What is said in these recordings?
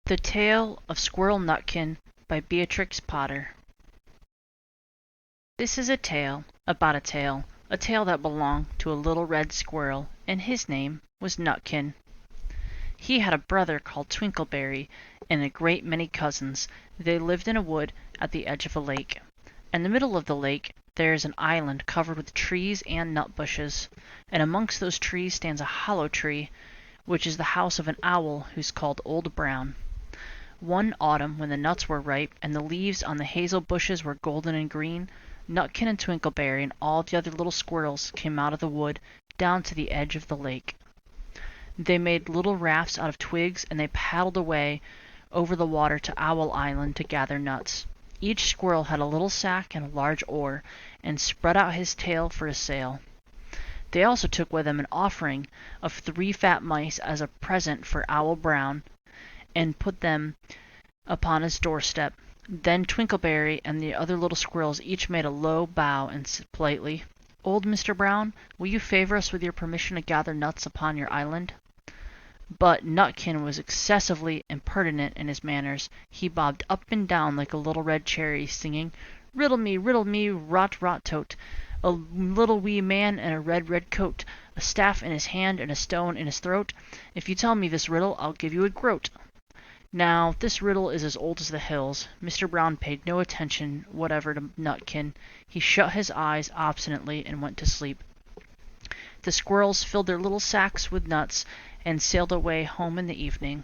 The Tale of Squirrel Nutkin by Beatrix Potter. This is a tale about a tale that belonged to a little red squirrel, and his name was Nutkin. He had a brother called Twinkleberry, and a great many cousins. They lived in a wood at the edge of a lake. In the middle of the lake there is an island covered with trees and nut bushes, and amongst those trees stands a hollow tree, which is the house of an owl who's called Old Brown. One autumn, when the nuts were ripe and the leaves on the hazel bushes were golden and green, Nutkin and Twinkleberry and all the other little squirrels came out of the wood down to the edge of the lake. They made little rafts out of twigs, and they paddled away over the water to Owl Island to gather nuts. Each squirrel had a little sack and a large oar, and spread out his tail for a sail. They also took with them an offering of 3 fat mice as a present for Owl Brown, and put them upon his doorstep. Then Twinkleberry and the other little squirrels each made a low bow and said politely, "Old Mr. Brown, will you favor us with your permission to gather nuts upon your island?" But Nutkin was excessively impertinent in his manners. He bobbed up and down like a little red cherry, singing, riddle me, rot, rot, tote, a little wee man in a red, red coat, a staff in his hand and a stone in his throat. If you tell me this riddle, I'll give you a groat. Now, this riddle is as old as the hills. Mr. Brown paid no attention whatever to Nutkin. He shut his eyes obstinately and went to sleep. The squirrels filled their little sacks with nuts and sailed away home in the evening.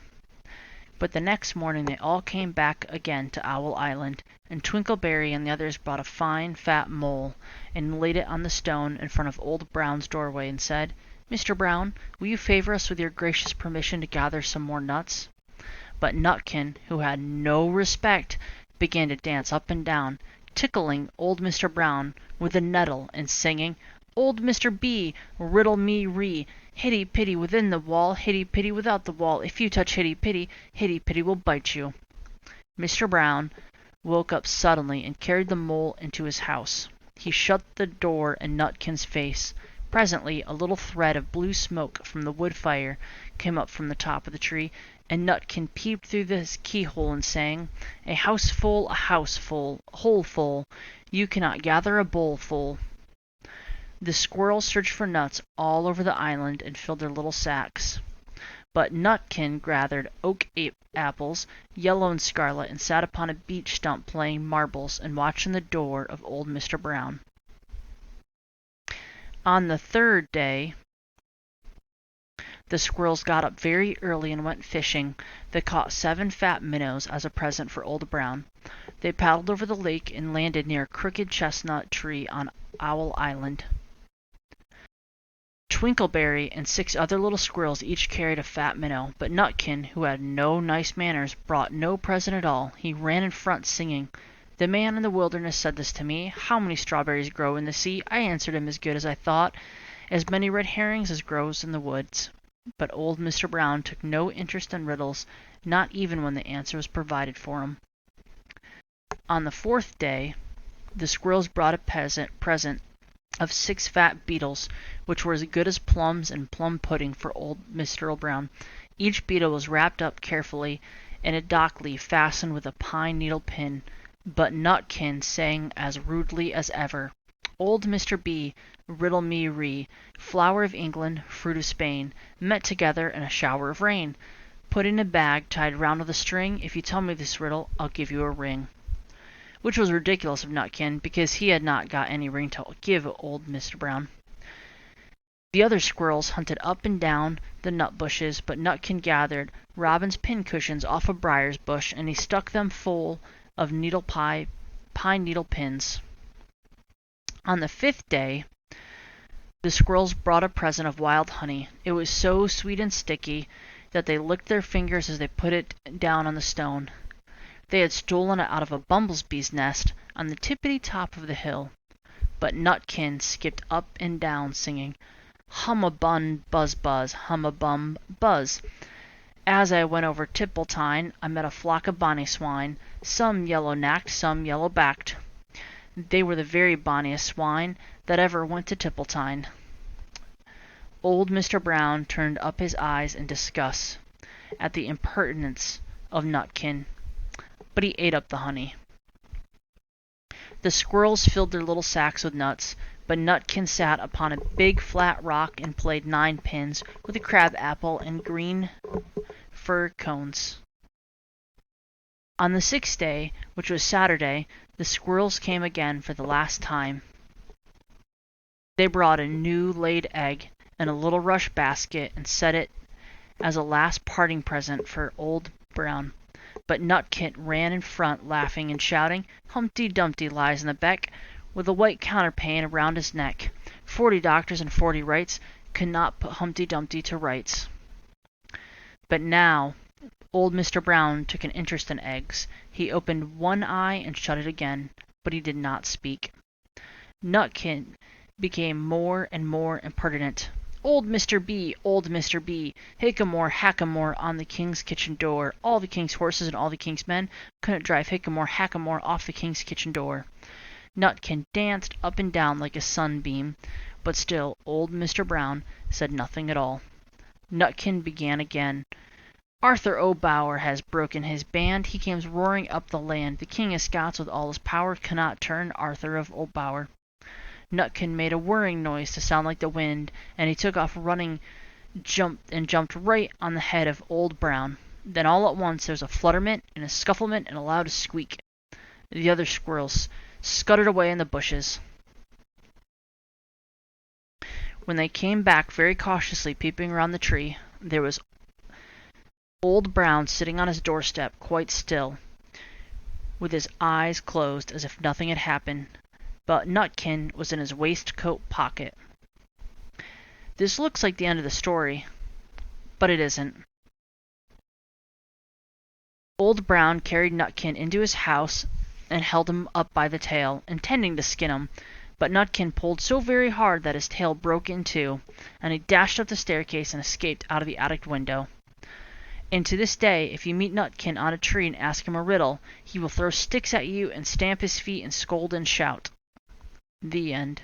But the next morning they all came back again to Owl Island, and Twinkleberry and the others brought a fine, fat mole and laid it on the stone in front of Old Brown's doorway and said, "Mr. Brown, will you favor us with your gracious permission to gather some more nuts?" But Nutkin, who had no respect, began to dance up and down, tickling old Mr. Brown with the nettle and singing, "Old Mr. B, riddle me ree, hitty pitty within the wall, hitty pitty without the wall. If you touch hitty pitty will bite you." Mr. Brown woke up suddenly and carried the mole into his house. He shut the door in Nutkin's face. Presently a little thread of blue smoke from the wood fire came up from the top of the tree, and Nutkin peeped through the keyhole and sang, a house full, hole full, you cannot gather a bowl full." The squirrels searched for nuts all over the island and filled their little sacks. But Nutkin gathered oak apples, yellow and scarlet, and sat upon a beech stump playing marbles and watching the door of old Mr. Brown. On the 3rd day, the squirrels got up very early and went fishing. They caught 7 fat minnows as a present for Old Brown. They paddled over the lake and landed near a crooked chestnut tree on Owl Island. Twinkleberry and 6 other little squirrels each carried a fat minnow, but Nutkin, who had no nice manners, brought no present at all. He ran in front singing, "The man in the wilderness said this to me, how many strawberries grow in the sea? I answered him as good as I thought, as many red herrings as grows in the woods." But old Mr. Brown took no interest in riddles, not even when the answer was provided for him. On the 4th day, the squirrels brought a present of 6 fat beetles, which were as good as plums and plum pudding for old Mr. Brown. Each beetle was wrapped up carefully in a dock leaf fastened with a pine needle pin, but Nutkin sang as rudely as ever, "Old Mr. B, riddle me ree, flower of England, fruit of Spain, met together in a shower of rain. Put in a bag tied round with a string. If you tell me this riddle, I'll give you a ring." Which was ridiculous of Nutkin, because he had not got any ring to give old Mr. Brown. The other squirrels hunted up and down the nut bushes, but Nutkin gathered robin's pin cushions off a briar's bush, and he stuck them full of pine needle pins. On the 5th day, the squirrels brought a present of wild honey. It was so sweet and sticky that they licked their fingers as they put it down on the stone. They had stolen it out of a bumblebee's nest on the tippity top of the hill. But Nutkin skipped up and down, singing, "Hum-a-bun, buzz-buzz, hum-a-bum, buzz. As I went over Tipple-tine, I met a flock of bonny swine, some yellow-nacked, some yellow-backed. They were the very bonniest swine that ever went to Tipple-tine." Old Mr. Brown turned up his eyes in disgust at the impertinence of Nutkin, but he ate up the honey. The squirrels filled their little sacks with nuts, but Nutkin sat upon a big flat rock and played ninepins with a crab apple and green fir cones. On the 6th day, which was Saturday, the squirrels came again for the last time. They brought a new laid egg in a little rush basket and set it as a last parting present for Old Brown. But Nutkin ran in front, laughing and shouting, "Humpty Dumpty lies in the beck, with a white counterpane around his neck. 40 doctors and 40 wrights could not put Humpty Dumpty to rights." But now old Mr. Brown took an interest in eggs. He opened one eye and shut it again, but he did not speak. Nutkin became more and more impertinent. "Old Mr. B, old Mr. B, hickamore, hackamore on the king's kitchen door. All the king's horses and all the king's men couldn't drive hickamore, hackamore off the king's kitchen door." Nutkin danced up and down like a sunbeam, but still old Mr. Brown said nothing at all. Nutkin began again. "Arthur O'Bower has broken his band. He comes roaring up the land. The king of Scots with all his power cannot turn Arthur of O'Bower." Nutkin made a whirring noise to sound like the wind, and he took off running, jumped right on the head of Old Brown. Then all at once there was a flutterment and a scufflement and a loud squeak. The other squirrels scuttered away in the bushes. When they came back very cautiously, peeping around the tree, there was Old Brown sitting on his doorstep, quite still, with his eyes closed as if nothing had happened. But Nutkin was in his waistcoat pocket. This looks like the end of the story, but it isn't. Old Brown carried Nutkin into his house and held him up by the tail, intending to skin him, but Nutkin pulled so very hard that his tail broke in two, and he dashed up the staircase and escaped out of the attic window. And to this day, if you meet Nutkin on a tree and ask him a riddle, he will throw sticks at you and stamp his feet and scold and shout. The end.